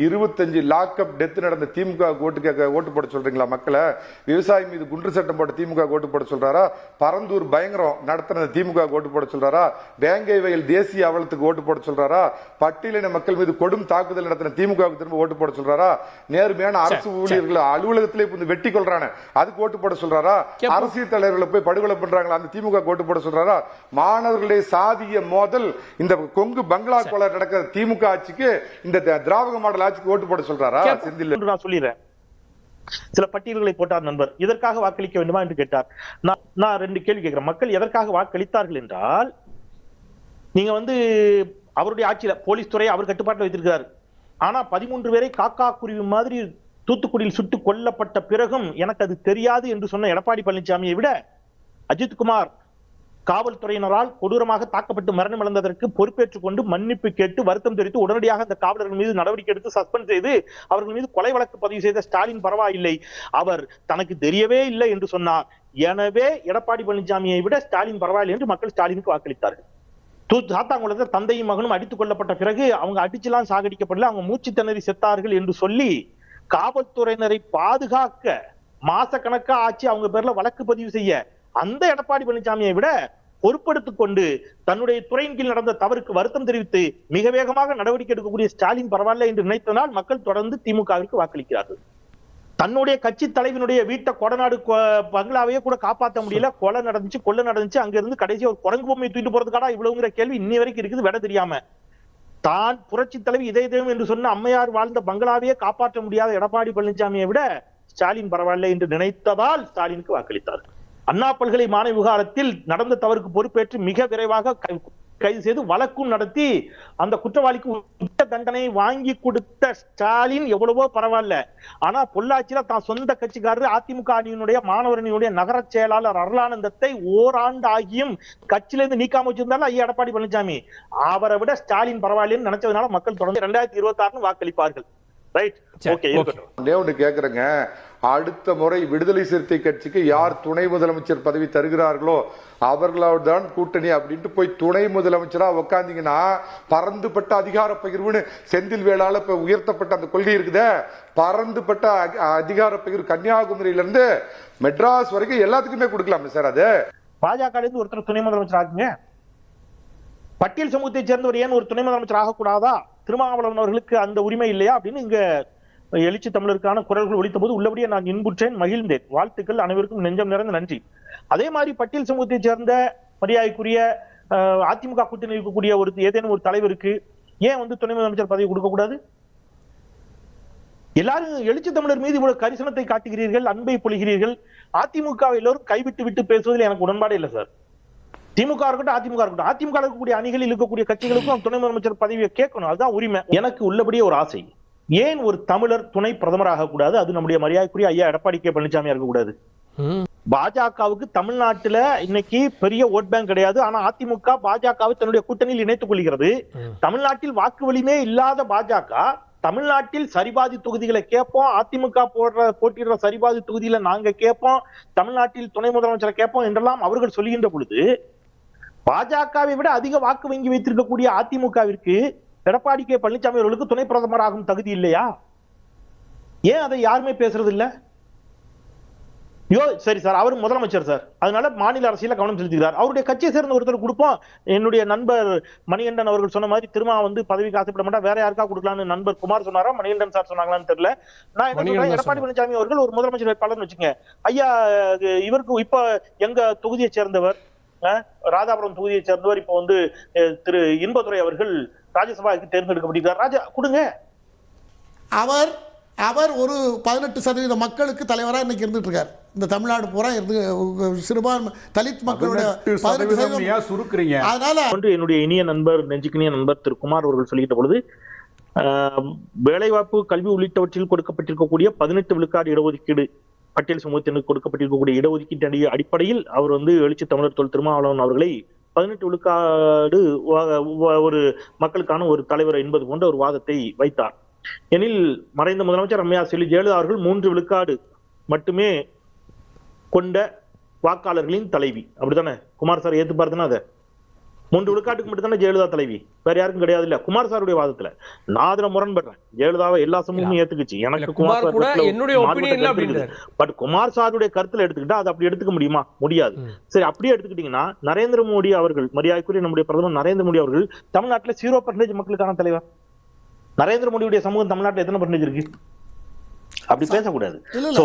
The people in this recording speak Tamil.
25 லாக்அப் டெத் நடந்த திமுக ஓட்டு போட சொல்றீங்களா மக்களை? விவசாயி மீது குண்டு சட்டம் போட்ட திமுக ஓட்டு போட சொல்றாரா? பரந்தூர் பயங்கரம் நடத்தின திமுக ஓட்டு போட சொல்றாரா? வேங்கை வயல் தேசிய அவலத்துக்கு ஓட்டு போட சொல்றாரா? பட்டியலின மக்கள் மீது கொடும் தாக்குதல் நடத்தின திமுக திரும்ப ஓட்டு போட சொல்றாரா? நேர்மையான அரசு ஊழியர்கள் அலுவலகத்திலே வெட்டி கொள்றானே அதுக்கு ஓட்டு போட சொல்றாரா? அரசியல் தலைவர்களை போய் படுகொலை பண்றாங்களா அந்த திமுக ஓட்டு போட சொல்றாரா? மாணவர்களுடைய சாதிய மோதல் இந்த கொங்கு பங்களா கொலை நடக்கிற திமுக ஆட்சிக்கு இந்த திராவிட மாடல் ஆட்சிக்கு ஓட்டு போட சொல்றாரா? செந்தில் நான் சொல்லிடுறேன். சில பட்டியல்களை போட்டார் நண்பர். இதற்காக வாக்களிக்க வேண்டுமா என்று கேட்டார். நான் 2 கேள்வி கேட்கிறேன். மக்கள் எதற்காக வாக்களித்தார்கள் என்றால், நீங்க அவருடைய ஆட்சியில போலீஸ் துறையை அவர் கட்டுப்பாட்டில் வைத்திருக்கிறார். ஆனா 13 பேரை காக்கா குருவி மாதிரி தூத்துக்குடியில் சுட்டு கொல்லப்பட்ட பிறகும் எனக்கு அது தெரியாது என்று சொன்ன எடப்பாடி பழனிசாமியை விட அஜித்குமார் காவல்துறையினரால் கொடூரமாக தாக்கப்பட்டு மரணம் அடைந்ததற்கு பொறுப்பேற்றுக் கொண்டு மன்னிப்பு கேட்டு வருத்தம் தெரிவித்து உடனடியாக அந்த காவலர்கள் மீது நடவடிக்கை எடுத்து சஸ்பெண்ட் செய்து அவர்கள் மீது கொலை வழக்கு பதிவு செய்த ஸ்டாலின் பரவாயில்லை, அவர் தனக்கு தெரியவே இல்லை என்று சொன்னார். எனவே எடப்பாடி பழனிசாமியை விட ஸ்டாலின் பரவாயில்லை என்று மக்கள் ஸ்டாலினுக்கு வாக்களித்தார்கள். சாத்தாங்குளத்தில் தந்தையும் மகனும் அடித்துக் கொள்ளப்பட்ட பிறகு அவங்க அடிச்செல்லாம் சாகடிக்கப்படல, அவங்க மூச்சு திணறி செத்தார்கள் என்று சொல்லி காவல்துறையினரை பாதுகாக்க மாசக்கணக்கா ஆட்சி அவங்க பேர்ல வழக்கு பதிவு செய்ய அந்த எடப்பாடி பழனிசாமியை விட பொறுப்பெடுத்துக் கொண்டு தன்னுடைய துறையின் கீழ் நடந்த தவறுக்கு வருத்தம் தெரிவித்து மிக வேகமாக நடவடிக்கை எடுக்கக்கூடிய ஸ்டாலின் பரவாயில்ல என்று நினைத்தனால் மக்கள் தொடர்ந்து திமுகவிற்கு வாக்களிக்கிறார்கள். தன்னுடைய கட்சி தலைவனுடைய வீட்டை கொடநாடு பங்களாவையே கூட காப்பாற்ற முடியல, கொலை நடந்துச்சு, கொள்ளை நடந்துச்சு, அங்க இருந்து கடைசி ஒரு குரங்கு பொம்மையை தூக்கிட்டு போறதுக்காடா இவ்வளவுங்கிற கேள்வி இன்னி வரைக்கும் இருக்குது. விட தெரியாம தான் புரட்சி தலைவி இதய தெய்வம் என்று சொன்ன அம்மையார் வாழ்ந்த பங்களாவையே காப்பாற்ற முடியாத எடப்பாடி பழனிசாமியை விட ஸ்டாலின் பரவாயில்லை என்று நினைத்ததால் ஸ்டாலினுக்கு வாக்களித்தார். அண்ணா பல்கலை மாணவி விவகாரத்தில் நடந்த தவறுக்கு பொறுப்பேற்று மிக விரைவாக கைது செய்து வழக்கும் நடத்தி அந்த குற்றவாளிக்கு உச்ச தண்டனை வாங்கி கொடுத்த ஸ்டாலின் எவ்வளவோ பரவாயில்ல. ஆனா பொள்ளாச்சியில தான் சொந்த கட்சிக்காரர் அதிமுக அணியினுடைய மாணவர் அணியினுடைய நகர செயலாளர் அருளானந்தத்தை ஓராண்டு ஆகியும் கட்சியிலிருந்து நீக்காம வச்சிருந்தாலும் ஐயா எடப்பாடி பழனிசாமி அவரை விட ஸ்டாலின் பரவாயில்லைன்னு நினைச்சதுனால மக்கள் தொடர்ந்து 2026 வாக்களிப்பார்கள். கேக்குறேங்க, அடுத்த முறை விடுதலை சிறுத்தை கட்சிக்கு யார் துணை முதலமைச்சர் பதவி தருகிறார்களோ அவர்களோடு தான் கூட்டணி அப்படின்ட்டு போய் துணை முதலமைச்சரா உக்காந்தீங்கன்னா பறந்துபட்ட அதிகார பகிர்வுன்னு செந்தில் வேளால இப்ப உயர்த்தப்பட்ட அந்த கொள்கை இருக்குதே, பறந்துபட்ட அதிகார பகிர்வு கன்னியாகுமரியில இருந்து மெட்ராஸ் வரைக்கும் எல்லாத்துக்குமே கொடுக்கலாம் சார். அது பாஜக ஒருத்தர் துணை முதலமைச்சர் ஆகுங்க. பட்டியல் சமூகத்தை சேர்ந்தவர் ஏன் ஒரு துணை முதலமைச்சர் ஆகக்கூடாதா? திருமாவளவன் அவர்களுக்கு அந்த உரிமை இல்லையா அப்படின்னு இங்க எழுச்சி தமிழருக்கான குரல்கள் ஒலித்த போது உள்ளபடியே நான் இன்புற்றேன், மகிழ்ந்தேன். வாழ்த்துக்கள், அனைவருக்கும் நெஞ்சம் நிறைந்த நன்றி. அதே மாதிரி பட்டியல் சமூகத்தை சேர்ந்த மரியாதைக்குரிய அதிமுக கூட்டணி இருக்கக்கூடிய ஏதேனும் ஒரு தலைவருக்கு ஏன் துணை முதலமைச்சர் பதவி கொடுக்க கூடாது? எல்லாரும் எழுச்சி தமிழர் மீது இவ்வளவு கரிசனத்தை காட்டுகிறீர்கள், அன்பை பொழிகிறீர்கள். அதிமுக எல்லோரும் கைவிட்டு விட்டு பேசுவதில் எனக்கு உடன்பாடு இல்லை சார். திமுக இருக்கட்டும், அதிமுக இருக்கட்டும், அதிமுக இருக்கக்கூடிய அணிகளில் இருக்கக்கூடிய கட்சிகளுக்கும் துணை முதலமைச்சர் பதவியை கேட்கணும், அதுதான் உரிமை. எனக்கு உள்ளபடியே ஒரு ஆசை, ஏன் ஒரு தமிழர் துணை பிரதமராக கூடாது? அது நம்முடைய மரியாதைக்குரிய ஐயா எடப்பாடி கே பழனிசாமியா இருக்கக்கூடாது? பாஜகவுக்கு தமிழ்நாட்டுல இன்னைக்கு பெரிய ஓட் பேங்க் கிடையாது. ஆனா அதிமுக பாஜகவை தன்னுடைய கூட்டணியில் இணைத்துக் கொள்கிறது. தமிழ்நாட்டில் வாக்கு வலிமே இல்லாத பாஜக தமிழ்நாட்டில் சரிபாதி தொகுதிகளை கேட்போம், அதிமுக போட்டியிடுற சரிபாதி தொகுதியில நாங்க கேட்போம், தமிழ்நாட்டில் துணை முதலமைச்சரை கேட்போம் என்றெல்லாம் அவர்கள் சொல்லுகின்ற பொழுது பாஜகவை விட அதிக வாக்கு வங்கி வைத்திருக்கக்கூடிய அதிமுகவிற்கு எடப்பாடி கே பழனிசாமி அவர்களுக்கு துணை பிரதமர் ஆகும் தகுதி இல்லையா? ஏன் அதை யாருமே பேசுறது இல்ல? சரி சார், அவரு முதலமைச்சர் சார், அதனால மாநில அரசியல கவனம் செலுத்துகிறார். அவருடைய கட்சியை சேர்ந்த ஒருத்தர் கொடுப்போம். என்னுடைய நண்பர் மணிகண்டன் அவர்கள் சொன்ன மாதிரி திருமா பதவிக்கு ஆசைப்பட மாட்டா, வேற யாருக்கா கொடுக்கலாம்னு நண்பர் குமார் சொன்னாரா, மணிகண்டன் சார் சொன்னாங்களான்னு தெரியல. நான் என்ன சொல்றேன், எடப்பாடி பழனிசாமி அவர்கள் ஒரு முதலமைச்சர் வேட்பாளர்னு வச்சுங்க. ஐயா இவருக்கு இப்ப எங்க தொகுதியை சேர்ந்தவர், ராதாபுரம் தொகுதியை சேர்ந்தவர், இப்ப திரு இன்பதுரை அவர்கள் ராஜ்யசபாவுக்கு தேர்ந்தெடுக்கப்பட்டிருக்கார். ராஜா கொடுங்க. அவர் ஒரு 18% மக்களுக்கு தலைவராக இன்னைக்கு இருந்துட்டு இருக்காரு. இந்த தமிழ்நாடு பூரா இருந்து சிறுபான்மை தலித் மக்களுடைய 18% சுருக்குறீங்க. அதனால என்னுடைய இனிய நண்பர், நெஞ்சுக்கினிய நண்பர் திரு குமார் அவர்கள் சொல்லிட்ட பொழுது வேலைவாய்ப்பு, கல்வி உள்ளிட்டவற்றில் கொடுக்கப்பட்டிருக்கக்கூடிய 18 விழுக்காடு இடஒதுக்கீடு, பட்டியல் சமூகத்தினருக்கு கொடுக்கப்பட்டிருக்கக்கூடிய இடஒதுக்கீட்டு அடிப்படையில் அவர் எழுச்சி தமிழர் தொல் திருமாவளவன் அவர்களை 18 விழுக்காடு ஒரு மக்களுக்கான ஒரு தலைவர் என்பது போன்ற ஒரு வாதத்தை வைத்தார். எனில் மறைந்த முதலமைச்சர் அம்மையார் செல்வி ஜெயலலிதா அவர்கள் 3 விழுக்காடு மட்டுமே கொண்ட வாக்காளர்களின் தலைவி. அப்படித்தானே குமார் சார்? ஏத்துப்பாருன்னா அதை 3 விழுக்காட்டுக்கு மட்டும் தானே ஜெயலலிதா தலைவி, வேற யாருக்கும் கிடையாது. இல்ல குமார் சாருடைய வாதத்துல நான் அதுல முரண்படுறேன். ஜெயலலிதாவை எல்லா சமூகமும் ஏத்துக்குச்சு, எனக்கு குமார் கூட சார் என்னுடைய ஒப்பீனியன் அப்படின்றாரு. பட் குமார் சாருடைய கருத்துல எடுத்துக்கிட்டா அது அப்படி எடுத்துக்க முடியுமா? முடியாது. சரி, அப்படியே எடுத்துக்கிட்டீங்கன்னா நரேந்திர மோடி அவர்கள், மரியாதைக்குரிய நம்முடைய பிரதமர் நரேந்திர மோடி அவர்கள் தமிழ்நாட்டுல 0% மக்களுக்கான தலைவர். நரேந்திர மோடியுடைய சமூகம் தமிழ்நாட்டுல எத்தனை % இருக்கு? அப்படி பேசக்கூடாது. இல்ல, இல்ல. So,